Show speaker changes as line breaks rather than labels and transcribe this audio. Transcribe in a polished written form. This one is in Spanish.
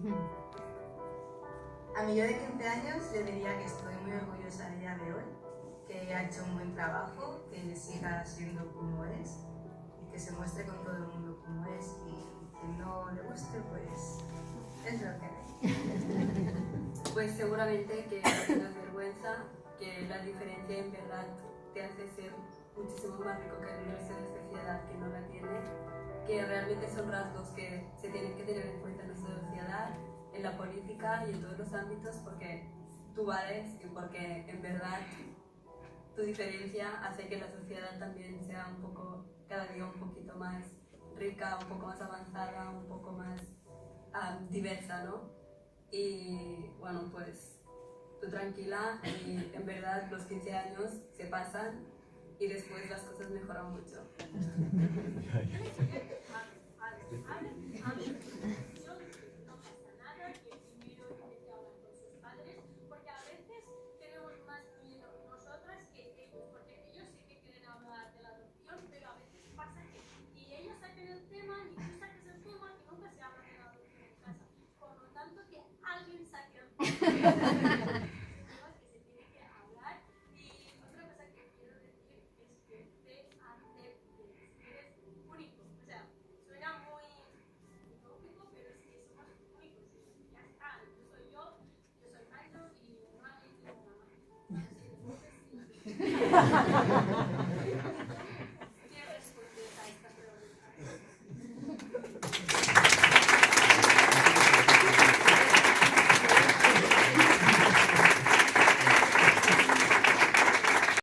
A mi yo de 15 años le diría que estoy muy orgullosa de ella de hoy, que ha hecho un buen trabajo, que siga siendo como es y que se muestre con todo el mundo como es, y que no le guste, pues es lo que hay.
Pues seguramente que no tengas vergüenza, que la diferencia en verdad te hace ser muchísimo más rico que el resto de la sociedad que no la tiene, que realmente son rasgos que se tienen que tener en cuenta en nuestra sociedad, en la política y en todos los ámbitos, porque tú vales y porque en verdad tu diferencia hace que la sociedad también sea un poco, cada día un poquito más rica, un poco más avanzada, un poco más diversa, ¿no? Y bueno, pues tú tranquila, y en verdad los 15 años se pasan y después las cosas mejoran mucho.
Alguien saque el